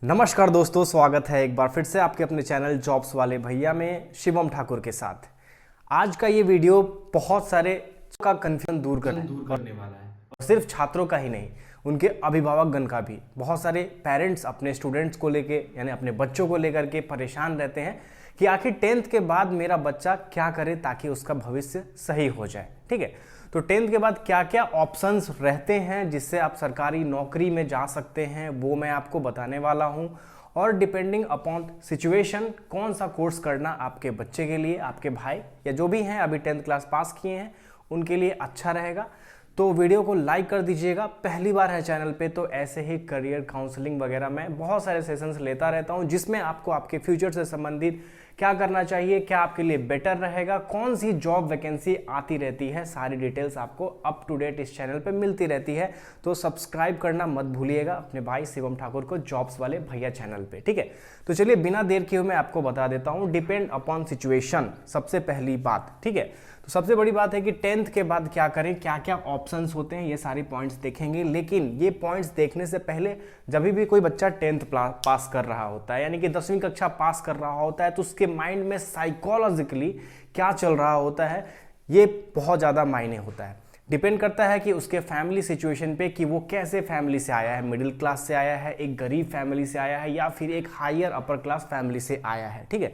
नमस्कार दोस्तों, स्वागत है एक बार फिर से आपके अपने चैनल जॉब्स वाले भैया में शिवम ठाकुर के साथ। आज का ये वीडियो बहुत सारे का कंफ्यूजन दूर करने वाला है और सिर्फ छात्रों का ही नहीं, उनके अभिभावकगण का भी। बहुत सारे पेरेंट्स अपने स्टूडेंट्स को लेके यानी अपने बच्चों को लेकर के परेशान रहते हैं कि आखिर 10th के बाद मेरा बच्चा क्या करे ताकि उसका भविष्य सही हो जाए। ठीक है, तो 10th के बाद क्या क्या ऑप्शंस रहते हैं जिससे आप सरकारी नौकरी में जा सकते हैं, वो मैं आपको बताने वाला हूं। और डिपेंडिंग अपॉन सिचुएशन कौन सा कोर्स करना आपके बच्चे के लिए, आपके भाई या जो भी हैं अभी 10th क्लास पास किए हैं उनके लिए अच्छा रहेगा। तो वीडियो को लाइक कर दीजिएगा। पहली बार है चैनल पे तो ऐसे ही करियर काउंसलिंग वगैरह मैं बहुत सारे सेशंस लेता रहता हूं जिसमें आपको आपके फ्यूचर से संबंधित क्या करना चाहिए, क्या आपके लिए बेटर रहेगा, कौन सी जॉब वैकेंसी आती रहती है, सारी डिटेल्स आपको अप टू डेट इस चैनल पे मिलती रहती है। तो सब्सक्राइब करना मत भूलिएगा अपने भाई शिवम ठाकुर को जॉब्स वाले भैया चैनल पे। ठीक है, तो चलिए बिना देर किए मैं आपको बता देता हूँ डिपेंड अपॉन सिचुएशन सबसे पहली बात। ठीक है, तो सबसे बड़ी बात है कि 10th के बाद क्या करें, क्या क्या ऑप्शंस होते हैं, ये सारे पॉइंट्स देखेंगे। लेकिन ये पॉइंट्स देखने से पहले जब भी कोई बच्चा 10th पास कर रहा होता है यानी कि 10वीं कक्षा पास कर रहा होता है तो उसके माइंड में साइकोलॉजिकली क्या चल रहा होता है, ये बहुत ज़्यादा मायने होता है। डिपेंड करता है कि उसके फैमिली सिचुएशन पे कि वो कैसे फैमिली से आया है, मिडिल क्लास से आया है, एक गरीब फैमिली से आया है या फिर एक हायर अपर क्लास फैमिली से आया है। ठीक है,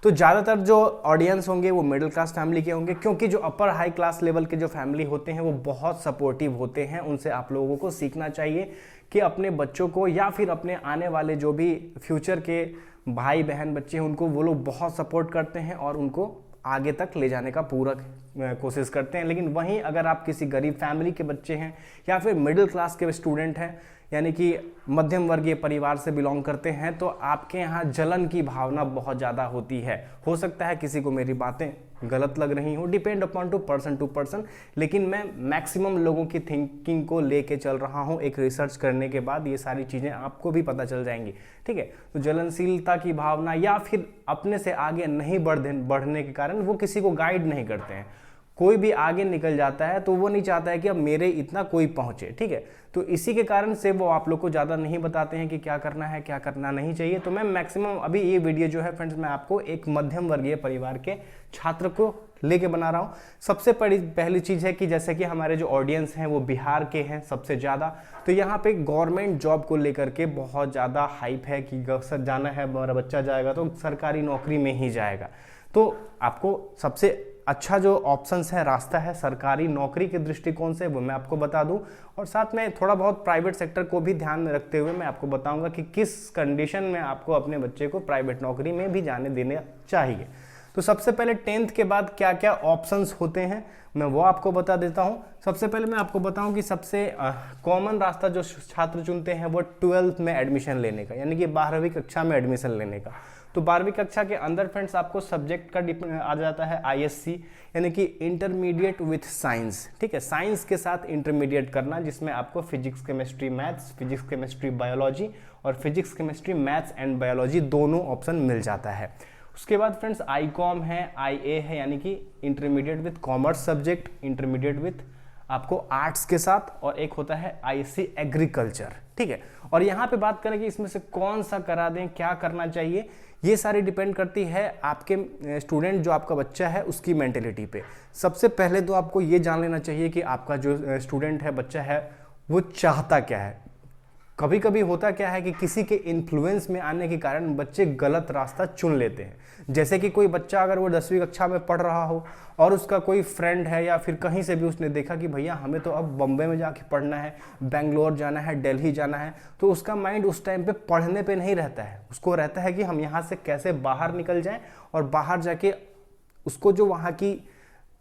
तो ज़्यादातर जो ऑडियंस होंगे वो मिडिल क्लास फैमिली के होंगे, क्योंकि जो अपर हाई क्लास लेवल के जो फैमिली होते हैं वो बहुत सपोर्टिव होते हैं। उनसे आप लोगों को सीखना चाहिए कि अपने बच्चों को या फिर अपने आने वाले जो भी फ्यूचर के भाई बहन बच्चे हैं उनको वो लोग बहुत सपोर्ट करते हैं और उनको आगे तक ले जाने का पूरा कोशिश करते हैं। लेकिन वहीं अगर आप किसी गरीब फैमिली के बच्चे हैं या फिर मिडिल क्लास के स्टूडेंट हैं यानी कि मध्यम वर्गीय परिवार से बिलोंग करते हैं तो आपके यहाँ जलन की भावना बहुत ज़्यादा होती है। हो सकता है किसी को मेरी बातें गलत लग रही हो, डिपेंड अपॉन टू पर्सन, लेकिन मैं मैक्सिमम लोगों की थिंकिंग को लेके चल रहा हूँ। एक रिसर्च करने के बाद ये सारी चीज़ें आपको भी पता चल जाएंगी। ठीक है, तो जलनशीलता की भावना या फिर अपने से आगे नहीं बढ़ने के कारण वो किसी को गाइड नहीं करते हैं। कोई भी आगे निकल जाता है तो वो नहीं चाहता है कि अब मेरे इतना कोई पहुंचे। ठीक है, तो इसी के कारण से वो आप लोग को ज़्यादा नहीं बताते हैं कि क्या करना है क्या करना नहीं चाहिए। तो मैं मैक्सिमम अभी ये वीडियो जो है फ्रेंड्स मैं आपको एक मध्यम वर्गीय परिवार के छात्र को लेके बना रहा हूँ। सबसे पहली चीज़ है कि जैसे कि हमारे जो ऑडियंस हैं वो बिहार के हैं सबसे ज़्यादा, तो यहाँ पे गवर्नमेंट जॉब को लेकर के बहुत ज़्यादा हाइप है कि सर जाना है, हमारा बच्चा जाएगा तो सरकारी नौकरी में ही जाएगा। तो आपको सबसे अच्छा जो ऑप्शंस है, रास्ता है सरकारी नौकरी के दृष्टिकोण से, वो मैं आपको बता दूं। और साथ में थोड़ा बहुत प्राइवेट सेक्टर को भी ध्यान में रखते हुए मैं आपको बताऊंगा कि किस कंडीशन में आपको अपने बच्चे को प्राइवेट नौकरी में भी जाने देना चाहिए। तो सबसे पहले 10th के बाद क्या क्या ऑप्शंस होते हैं मैं वो आपको बता देता हूं। सबसे पहले मैं आपको बताऊं कि सबसे कॉमन रास्ता जो छात्र चुनते हैं वो 12th में एडमिशन लेने का यानी कि 12वीं कक्षा में एडमिशन लेने का। तो 12वीं कक्षा के अंदर फ्रेंड्स आपको सब्जेक्ट का आ जाता है ISC यानी कि इंटरमीडिएट विथ साइंस। ठीक है, साइंस के साथ इंटरमीडिएट करना जिसमें आपको physics chemistry maths, physics chemistry biology और physics chemistry maths and biology दोनों ऑप्शन मिल जाता है। उसके बाद फ्रेंड्स ICOM है, IA है यानी कि intermediate with commas subject, intermediate with आपको आर्ट्स के साथ, और एक होता है ISC एग्रीकल्चर। ठीक है, और यहाँ पे बात करें कि इसमें से कौन सा करा दें, क्या करना चाहिए, ये सारी डिपेंड करती है आपके स्टूडेंट जो आपका बच्चा है उसकी मेंटेलिटी पे। सबसे पहले तो आपको ये जान लेना चाहिए कि आपका जो स्टूडेंट है, बच्चा है, वो चाहता क्या है। कभी कभी होता क्या है कि किसी के इन्फ्लुएंस में आने के कारण बच्चे गलत रास्ता चुन लेते हैं। जैसे कि कोई बच्चा अगर वो 10वीं कक्षा में पढ़ रहा हो और उसका कोई फ्रेंड है या फिर कहीं से भी उसने देखा कि भैया हमें तो अब बम्बई में जाके पढ़ना है, बेंगलोर जाना है, दिल्ली जाना है, तो उसका माइंड उस टाइम पे पढ़ने पे नहीं रहता है। उसको रहता है कि हम यहाँ से कैसे बाहर निकल जाएं और बाहर जाके उसको जो वहाँ की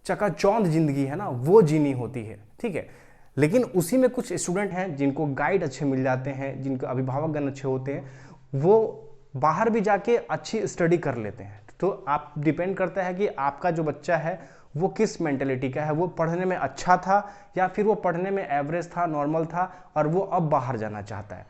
चकाचौंध जिंदगी है ना वो जीनी होती है। ठीक है, लेकिन उसी में कुछ स्टूडेंट हैं जिनको गाइड अच्छे मिल जाते हैं, जिनके अभिभावकगण अच्छे होते हैं, वो बाहर भी जाके अच्छी स्टडी कर लेते हैं। तो आप डिपेंड करता है कि आपका जो बच्चा है वो किस मेंटेलिटी का है, वो पढ़ने में अच्छा था या फिर वो पढ़ने में एवरेज था, नॉर्मल था और वो अब बाहर जाना चाहता है।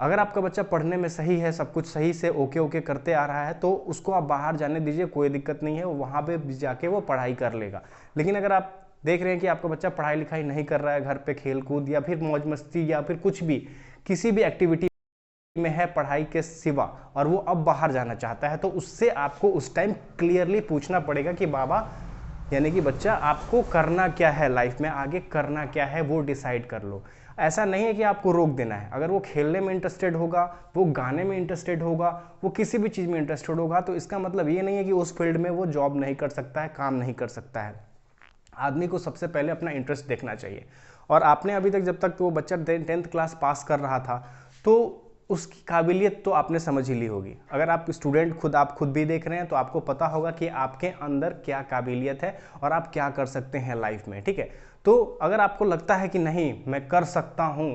अगर आपका बच्चा पढ़ने में सही है, सब कुछ सही से ओके करते आ रहा है तो उसको आप बाहर जाने दीजिए, कोई दिक्कत नहीं है, वहाँ पे जाके वो पढ़ाई कर लेगा। लेकिन अगर आप देख रहे हैं कि आपका बच्चा पढ़ाई लिखाई नहीं कर रहा है, घर पे खेल कूद या फिर मौज मस्ती या फिर कुछ भी किसी भी एक्टिविटी में है पढ़ाई के सिवा और वो अब बाहर जाना चाहता है, तो उससे आपको उस टाइम क्लियरली पूछना पड़ेगा कि बाबा यानी कि बच्चा आपको करना क्या है लाइफ में, आगे करना क्या है वो डिसाइड कर लो। ऐसा नहीं है कि आपको रोक देना है। अगर वो खेलने में इंटरेस्टेड होगा, वो गाने में इंटरेस्टेड होगा, वो किसी भी चीज़ में इंटरेस्टेड होगा, तो इसका मतलब ये नहीं है कि उस फील्ड में वो जॉब नहीं कर सकता है, काम नहीं कर सकता है। आदमी को सबसे पहले अपना इंटरेस्ट देखना चाहिए। और आपने अभी तक, जब तक वो बच्चा 10th क्लास पास कर रहा था, तो उसकी काबिलियत तो आपने समझ ही ली होगी। अगर आप स्टूडेंट आप खुद भी देख रहे हैं तो आपको पता होगा कि आपके अंदर क्या काबिलियत है और आप क्या कर सकते हैं लाइफ में, ठीक है। तो अगर आपको लगता है कि नहीं मैं कर सकता हूँ,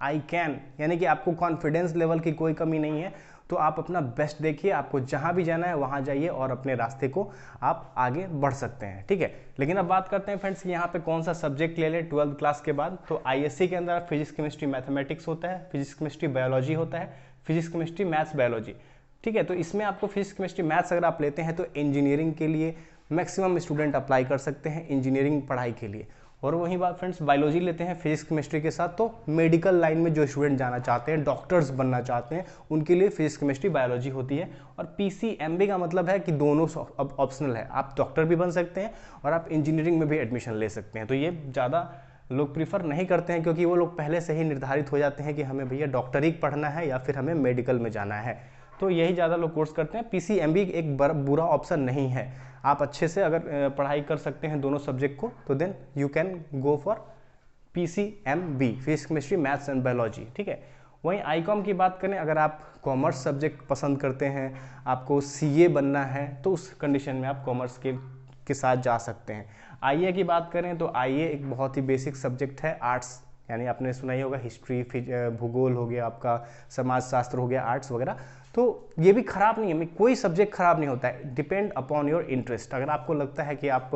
आई कैन, यानी कि आपको कॉन्फिडेंस लेवल की कोई कमी नहीं है, तो आप अपना बेस्ट देखिए, आपको जहाँ भी जाना है वहाँ जाइए और अपने रास्ते को आप आगे बढ़ सकते हैं, ठीक है। लेकिन अब बात करते हैं फ्रेंड्स कि यहाँ पे कौन सा सब्जेक्ट ले लें 12th क्लास के बाद। तो आईएससी के अंदर फिजिक्स केमिस्ट्री मैथमेटिक्स होता है, फिजिक्स केमिस्ट्री बायोलॉजी होता है, फिजिक्स केमिस्ट्री मैथ्स बायोलॉजी, ठीक है। तो इसमें आपको फिजिक्स केमिस्ट्री मैथ्स अगर आप लेते हैं तो इंजीनियरिंग के लिए मैक्सिमम स्टूडेंट अप्लाई कर सकते हैं इंजीनियरिंग पढ़ाई के लिए। और वहीं बात फ्रेंड्स बायोलॉजी लेते हैं फिजिक्स केमिस्ट्री के साथ, तो मेडिकल लाइन में जो स्टूडेंट जाना चाहते हैं, डॉक्टर्स बनना चाहते हैं, उनके लिए फिजिक्स केमिस्ट्री बायोलॉजी होती है। और पीसीएमबी का मतलब है कि दोनों अब ऑप्शनल है, आप डॉक्टर भी बन सकते हैं और आप इंजीनियरिंग में भी एडमिशन ले सकते हैं। तो ये ज़्यादा लोग प्रीफर नहीं करते हैं क्योंकि वो लोग पहले से ही निर्धारित हो जाते हैं कि हमें भैया डॉक्टरी पढ़ना है या फिर हमें मेडिकल में जाना है, तो यही ज़्यादा लोग कोर्स करते हैं। पीसीएमबी एक बुरा ऑप्शन नहीं है, आप अच्छे से अगर पढ़ाई कर सकते हैं दोनों सब्जेक्ट को, तो then you can go for PCMB, physics chemistry maths and biology, ठीक है। वहीं आईकॉम की बात करें, अगर आप कॉमर्स सब्जेक्ट पसंद करते हैं, आपको सीए बनना है, तो उस कंडीशन में आप कॉमर्स के साथ जा सकते हैं। आईए की बात करें तो आईए एक बहुत ही बेसिक सब्जेक्ट है, आर्ट्स, यानी आपने सुना ही होगा हिस्ट्री, भूगोल हो गया, आपका समाजशास्त्र हो गया, आर्ट्स वगैरह। तो ये भी खराब नहीं है, कोई सब्जेक्ट खराब नहीं होता है, डिपेंड अपॉन योर इंटरेस्ट। अगर आपको लगता है कि आप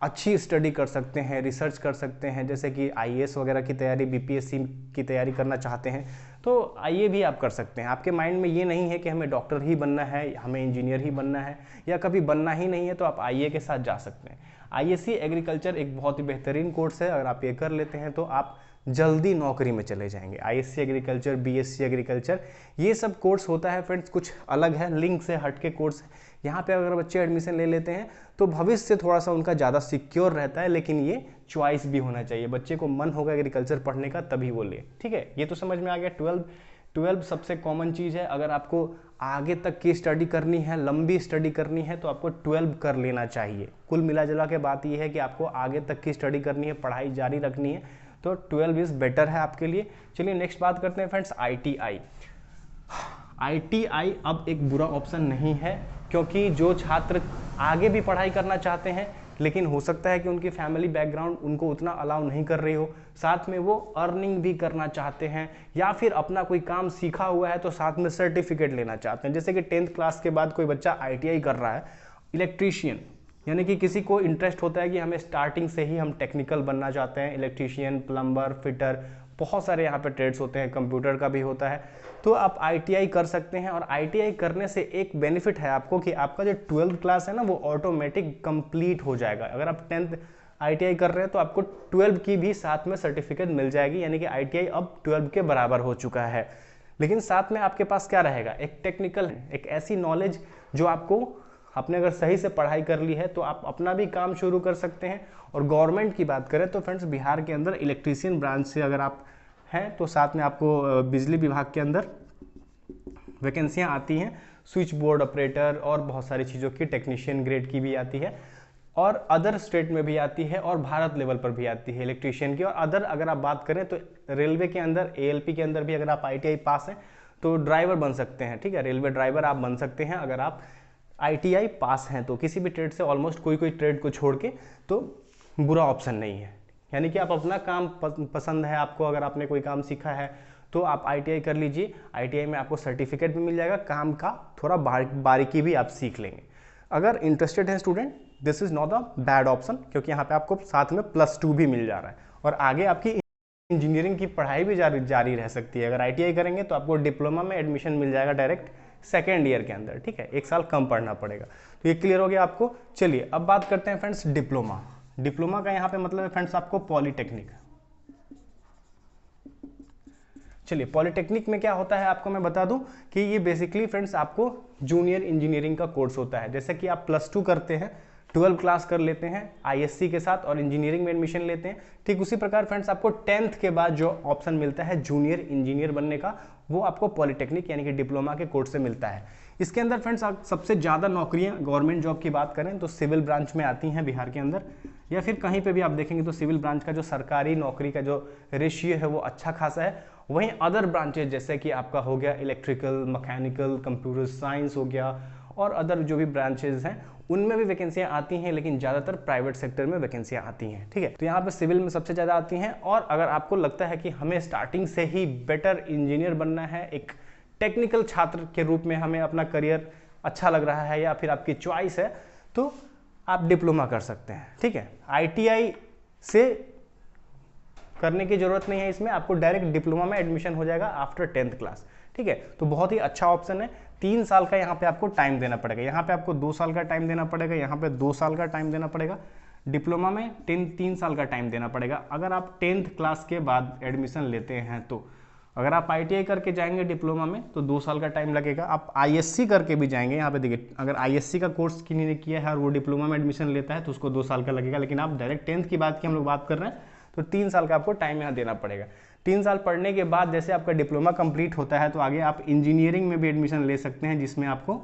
अच्छी स्टडी कर सकते हैं, रिसर्च कर सकते हैं, जैसे कि आईएएस वगैरह की तैयारी, बीपीएससी की तैयारी करना चाहते हैं, तो आईए भी आप कर सकते हैं। आपके माइंड में ये नहीं है कि हमें डॉक्टर ही बनना है, हमें इंजीनियर ही बनना है, या कभी बनना ही नहीं है, तो आप आईए के साथ जा सकते हैं। आईएससी एग्रीकल्चर एक बहुत ही बेहतरीन कोर्स है, अगर आप ये कर लेते हैं तो आप जल्दी नौकरी में चले जाएंगे। आईएससी एग्रीकल्चर, बीएससी एग्रीकल्चर, ये सब कोर्स होता है फ्रेंड्स, कुछ अलग है, लिंक से हट के कोर्स है। यहाँ पे अगर बच्चे एडमिशन ले लेते हैं तो भविष्य थोड़ा सा उनका ज़्यादा सिक्योर रहता है, लेकिन ये चॉइस भी होना चाहिए, बच्चे को मन होगा एग्रीकल्चर पढ़ने का तभी वो ले, ठीक है। ये तो समझ में आ गया। 12 सबसे कॉमन चीज़ है। अगर आपको आगे तक की स्टडी करनी है, लंबी स्टडी करनी है, तो आपको 12 कर लेना चाहिए। कुल मिला जुला के बात यह है कि आपको आगे तक की स्टडी करनी है, पढ़ाई जारी रखनी है, तो 12 इज बेटर है आपके लिए। चलिए नेक्स्ट बात करते हैं फ्रेंड्स आईटीआई। आईटीआई अब एक बुरा ऑप्शन नहीं है, क्योंकि जो छात्र आगे भी पढ़ाई करना चाहते हैं, लेकिन हो सकता है कि उनकी फैमिली बैकग्राउंड उनको उतना अलाउ नहीं कर रही हो, साथ में वो अर्निंग भी करना चाहते हैं, या फिर अपना कोई काम सीखा हुआ है तो साथ में सर्टिफिकेट लेना चाहते हैं। जैसे कि 10th क्लास के बाद कोई बच्चा आईटीआई कर रहा है, इलेक्ट्रीशियन, यानी कि किसी को इंटरेस्ट होता है कि हमें स्टार्टिंग से ही हम टेक्निकल बनना चाहते हैं, इलेक्ट्रीशियन, प्लम्बर, फिटर, बहुत सारे यहाँ पे ट्रेड्स होते हैं, कंप्यूटर का भी होता है, तो आप आईटीआई कर सकते हैं। और आईटीआई करने से एक बेनिफिट है आपको कि आपका जो 12th क्लास है ना, वो ऑटोमेटिक कंप्लीट हो जाएगा। अगर आप 10th आईटीआई कर रहे हैं तो आपको 12 की भी साथ में सर्टिफिकेट मिल जाएगी, यानी कि आईटीआई अब 12 के बराबर हो चुका है। लेकिन साथ में आपके पास क्या रहेगा, एक टेक्निकल, एक ऐसी नॉलेज जो आपको, आपने अगर सही से पढ़ाई कर ली है तो आप अपना भी काम शुरू कर सकते हैं। और गवर्नमेंट की बात करें तो फ्रेंड्स बिहार के अंदर इलेक्ट्रीशियन ब्रांच से अगर आप हैं तो साथ में आपको बिजली विभाग के अंदर वैकेंसियां आती हैं, स्विच बोर्ड ऑपरेटर और बहुत सारी चीज़ों की, टेक्नीशियन ग्रेड की भी आती है, और अदर स्टेट में भी आती है, और भारत लेवल पर भी आती है इलेक्ट्रीशियन की। और अदर अगर आप बात करें तो रेलवे के अंदर, एएलपी के अंदर भी अगर आप आईटीआई पास हैं तो ड्राइवर बन सकते हैं, ठीक है, रेलवे ड्राइवर आप बन सकते हैं अगर आप आईटीआई पास हैं तो। किसी भी ट्रेड से, ऑलमोस्ट कोई ट्रेड को छोड़ के, तो बुरा ऑप्शन नहीं है। यानी कि आप अपना काम पसंद है आपको, अगर आपने कोई काम सीखा है तो आप आईटीआई कर लीजिए। आईटीआई में आपको सर्टिफिकेट भी मिल जाएगा, काम का थोड़ा बारीकी भी आप सीख लेंगे। अगर इंटरेस्टेड है student, this is not a bad option, क्योंकि यहाँ पे आपको साथ में +2 भी मिल जा रहा है, और आगे आपकी इंजीनियरिंग की पढ़ाई भी जारी रह सकती है। अगर आईटीआई करेंगे तो आपको डिप्लोमा में एडमिशन मिल जाएगा डायरेक्ट 2nd ईयर के अंदर, ठीक है, 1 साल कम पढ़ना पड़ेगा। तो ये क्लियर हो गया आपको। चलिए अब बात करते हैं फ्रेंड्स डिप्लोमा। डिप्लोमा का यहाँ पे मतलब है फ्रेंड्स आपको पॉलीटेक्निक। चलिए पॉलिटेक्निक में क्या होता है आपको मैं बता दूं कि ये बेसिकली फ्रेंड्स आपको जूनियर इंजीनियरिंग का कोर्स होता है। जैसे कि आप +2 करते हैं, 12 क्लास कर लेते हैं आईएससी के साथ और इंजीनियरिंग में एडमिशन लेते हैं, ठीक उसी प्रकार फ्रेंड्स आपको 10th के बाद जो ऑप्शन मिलता है जूनियर इंजीनियर बनने का, वो आपको पॉलिटेक्निक यानी कि डिप्लोमा के कोर्स से मिलता है। इसके अंदर फ्रेंड्स सबसे ज़्यादा नौकरियां गवर्नमेंट जॉब की बात करें तो सिविल ब्रांच में आती हैं बिहार के अंदर, या फिर कहीं पे भी आप देखेंगे तो सिविल ब्रांच का जो सरकारी नौकरी का जो रेशियो है वो अच्छा खासा है। वहीं अदर ब्रांचेज जैसे कि आपका हो गया इलेक्ट्रिकल, मैकेनिकल, कंप्यूटर साइंस हो गया और अदर जो भी ब्रांचेज हैं उनमें भी वैकेंसियां आती हैं, लेकिन ज़्यादातर प्राइवेट सेक्टर में वैकेंसियां आती हैं, ठीक है। तो यहाँ पे सिविल में सबसे ज़्यादा आती हैं। और अगर आपको लगता है कि हमें स्टार्टिंग से ही बेटर इंजीनियर बनना है, एक टेक्निकल छात्र के रूप में हमें अपना करियर अच्छा लग रहा है या फिर आपकी चॉइस है, तो आप डिप्लोमा कर सकते हैं, ठीक है। आईटीआई से करने की जरूरत नहीं है, इसमें आपको डायरेक्ट डिप्लोमा में एडमिशन हो जाएगा आफ्टर 10th क्लास, ठीक है। तो बहुत ही अच्छा ऑप्शन है। 3 साल का यहाँ पे आपको टाइम देना पड़ेगा, यहाँ पे आपको 2 साल का टाइम देना पड़ेगा, यहाँ पे 2 साल का टाइम देना पड़ेगा। डिप्लोमा में 3 साल का टाइम देना पड़ेगा अगर आप 10th क्लास के बाद एडमिशन लेते हैं। तो अगर आप आईटीआई करके जाएंगे डिप्लोमा में तो 2 साल का टाइम लगेगा। आप आईएससी करके भी जाएंगे, यहाँ पे देखिए अगर आईएससी का कोर्स किसी ने किया है और वो डिप्लोमा में एडमिशन लेता है तो उसको 2 साल का लगेगा। लेकिन आप डायरेक्ट 10th की बात की हम लोग बात कर रहे हैं तो 3 साल का आपको टाइम यहाँ देना पड़ेगा। 3 साल पढ़ने के बाद जैसे आपका डिप्लोमा कंप्लीट होता है तो आगे आप इंजीनियरिंग में भी एडमिशन ले सकते हैं, जिसमें आपको,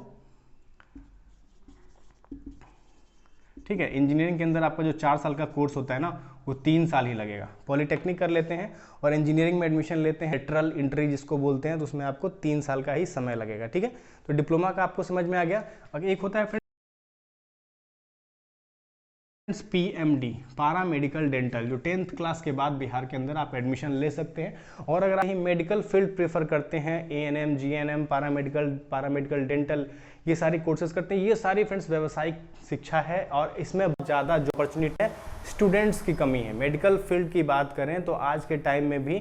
ठीक है, इंजीनियरिंग के अंदर आपका जो 4 साल का कोर्स होता है ना वो 3 साल ही लगेगा। पॉलिटेक्निक कर लेते हैं और इंजीनियरिंग में एडमिशन लेते हैं, लेटरल एंट्री जिसको बोलते हैं, तो उसमें आपको 3 साल का ही समय लगेगा, ठीक है। तो डिप्लोमा का आपको समझ में आ गया। अब एक होता है फ्रेंड्स पीएमडी, पारा मेडिकल डेंटल, जो 10th क्लास के बाद बिहार के अंदर आप एडमिशन ले सकते हैं। और अगर आप मेडिकल फील्ड प्रेफर करते हैं, एएनएम, जीएनएम, पारामेडिकल डेंटल, ये सारी कोर्सेज करते हैं, ये सारी फ्रेंड्स व्यावसायिक शिक्षा है और इसमें ज़्यादा जो अपॉर्चुनिटी है, स्टूडेंट्स की कमी है। मेडिकल फील्ड की बात करें तो आज के टाइम में भी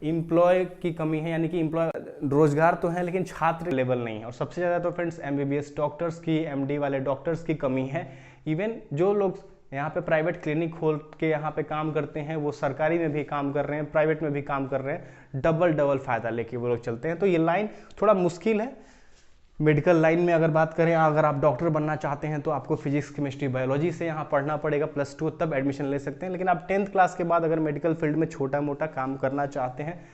एम्प्लॉय की कमी है, यानी कि एम्प्लॉय, रोजगार तो है लेकिन छात्र लेवल नहीं है। और सबसे ज़्यादा तो फ्रेंड्स एमबीबीएस डॉक्टर्स की, एमडी वाले डॉक्टर्स की कमी है। इवन जो लोग यहाँ पे प्राइवेट क्लिनिक खोल के यहाँ पे काम करते हैं वो सरकारी में भी काम कर रहे हैं, प्राइवेट में भी काम कर रहे हैं, डबल फायदा लेके वो लोग चलते हैं। तो ये लाइन थोड़ा मुश्किल है। मेडिकल लाइन में अगर बात करें, अगर आप डॉक्टर बनना चाहते हैं तो आपको फिजिक्स, केमिस्ट्री, बायोलॉजी से यहाँ पढ़ना पड़ेगा, +2 तब एडमिशन ले सकते हैं। लेकिन आप 10th क्लास के बाद अगर मेडिकल फील्ड में छोटा मोटा काम करना चाहते हैं,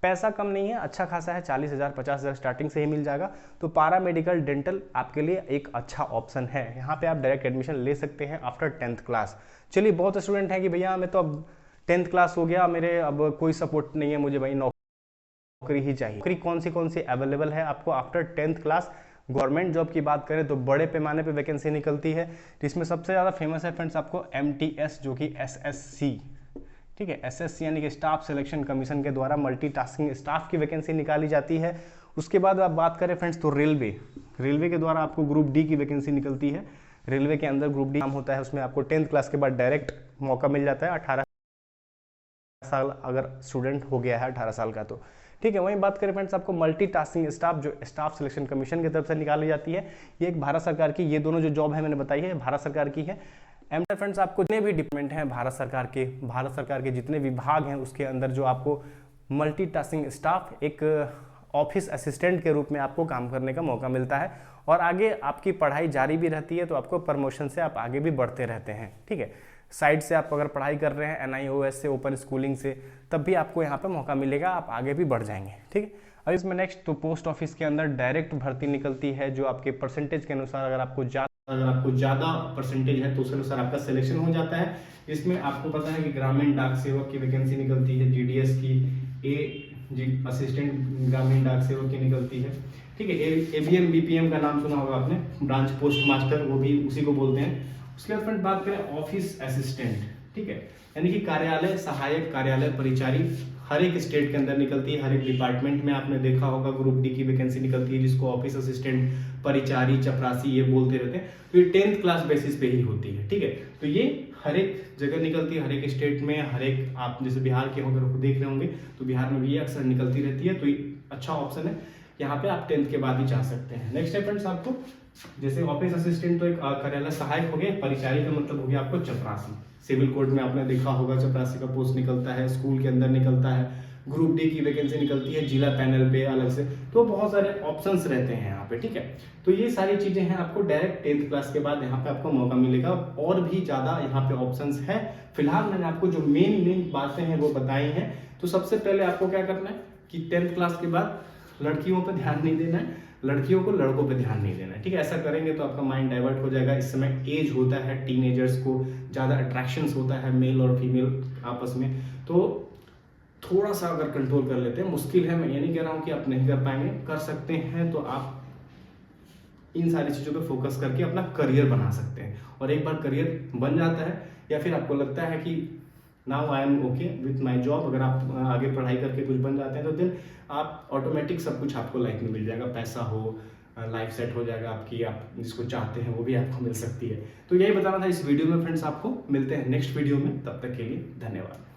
पैसा कम नहीं है, अच्छा खासा है, 40,000 50,000 स्टार्टिंग से ही मिल जाएगा, तो पारा मेडिकल डेंटल आपके लिए एक अच्छा ऑप्शन है। यहाँ पे आप डायरेक्ट एडमिशन ले सकते हैं आफ्टर 10th क्लास। चलिए बहुत स्टूडेंट हैं कि भैया मैं तो अब 10th क्लास हो गया, मेरे अब कोई सपोर्ट नहीं है, मुझे भाई नौकरी ही चाहिए। नौकरी कौन सी अवेलेबल है आपको after 10th class? Government job की बात करें तो बड़े पैमाने पे वैकेंसी निकलती है, जिसमें सबसे ज़्यादा फेमस है फ्रेंड्स आपको एमटीएस, जो कि एसएससी, ठीक है, एसएससी यानी कि स्टाफ सिलेक्शन कमीशन के द्वारा मल्टीटास्किंग स्टाफ की वैकेंसी निकाली जाती है। उसके बाद आप बात करें फ्रेंड्स तो रेलवे के द्वारा आपको ग्रुप डी की वैकेंसी निकलती है। रेलवे के अंदर ग्रुप डी काम होता है, उसमें आपको 10th क्लास के बाद डायरेक्ट मौका मिल जाता है, 18 साल अगर स्टूडेंट हो गया है 18 साल का तो, ठीक है। वहीं बात करें फ्रेंड्स आपको मल्टीटास्किंग स्टाफ, जो स्टाफ सिलेक्शन कमीशन की तरफ से निकाली जाती है, ये एक भारत सरकार की, ये दोनों जो जॉब है मैंने बताई है भारत सरकार की है। एमटेक फ्रेंड्स आपको जितने भी डिपार्टमेंट हैं भारत सरकार के जितने विभाग हैं उसके अंदर जो आपको मल्टीटास्किंग स्टाफ, एक ऑफिस असिस्टेंट के रूप में आपको काम करने का मौका मिलता है और आगे आपकी पढ़ाई जारी भी रहती है, तो आपको प्रमोशन से आप आगे भी बढ़ते रहते हैं, ठीक है। साइड से आप अगर पढ़ाई कर रहे हैं NIOS से, ओपन स्कूलिंग से, तब भी आपको यहाँ पे मौका मिलेगा, आप आगे भी बढ़ जाएंगे, ठीक है। अब इसमें नेक्स्ट तो पोस्ट ऑफिस के अंदर डायरेक्ट भर्ती निकलती है, जो आपके परसेंटेज के अनुसार, अगर आपको ज़्यादा परसेंटेज है तो उसके अनुसार आपका सिलेक्शन हो जाता है। इसमें आपको पता है कि ग्रामीण डाक सेवक की वैकेंसी निकलती है, GDS की, असिस्टेंट ग्रामीण डाक सेवक की निकलती है, ठीक है। ABM BPM का नाम सुना होगा आपने, ब्रांच पोस्ट मास्टर, वो भी उसी को बोलते हैं। उसके बाद बात करें ऑफिस असिस्टेंट, ठीक है, यानी कि कार्यालय सहायक, कार्यालय परिचारी, हर एक स्टेट के अंदर निकलती है, हर एक डिपार्टमेंट में आपने देखा होगा ग्रुप डी की वैकेंसी निकलती है, जिसको ऑफिस असिस्टेंट, परिचारी, चपरासी ये बोलते रहते हैं। तो ये 10th क्लास बेसिस पे ही होती है, ठीक है। तो ये हर एक जगह निकलती है, हर एक स्टेट में, हर एक, आप जैसे बिहार के अगर देख रहे होंगे तो बिहार में भी ये अक्सर निकलती रहती है। तो ये अच्छा ऑप्शन है, यहाँ पे आप 10th के बाद ही जा सकते हैं। नेक्स्ट है फ्रेंड्स आपको, जैसे ऑफिस असिस्टेंट तो एक कार्यालय सहायक हो गया, परिचारी का मतलब हो गया आपको चपरासी। सिविल कोर्ट में आपने देखा होगा चपरासी का पोस्ट निकलता है, स्कूल के अंदर निकलता है, ग्रुप डी की वैकेंसी निकलती है जिला पैनल पे अलग से, तो बहुत सारे ऑप्शंस रहते हैं यहाँ पे, ठीक है। तो ये सारी चीजें हैं, आपको डायरेक्ट 10th क्लास के बाद यहाँ पे आपको मौका मिलेगा। और भी ज्यादा यहाँ पे ऑप्शंस है, फिलहाल मैंने आपको जो मेन बातें हैं वो बताई हैं। तो सबसे पहले आपको क्या करना है कि 10th क्लास के बाद लड़कियों पर ध्यान नहीं देना है, लड़कियों को लड़कों पे ध्यान नहीं देना है, ठीक है। ऐसा करेंगे तो आपका माइंड डाइवर्ट हो जाएगा। इस समय एज होता है, टीनेजर्स को ज़्यादा अट्रैक्शंस होता है मेल और फीमेल आपस में, तो थोड़ा सा अगर कंट्रोल कर लेते हैं, मुश्किल है, मैं ये नहीं कह रहा हूँ कि आप नहीं कर पाएंगे, कर सकते हैं। तो आप इन सारी चीज़ों पे फोकस करके अपना करियर बना सकते हैं। और एक बार करियर बन जाता है या फिर आपको लगता है कि now I am okay with my job, अगर आप आगे पढ़ाई करके कुछ बन जाते हैं तो देन आप ऑटोमेटिक सब कुछ आपको लाइफ में मिल जाएगा, पैसा हो, लाइफ सेट हो जाएगा आपकी, आप जिसको चाहते हैं वो भी आपको मिल सकती है। तो यही बताना था इस वीडियो में फ्रेंड्स, आपको मिलते हैं नेक्स्ट वीडियो में, तब तक के लिए धन्यवाद।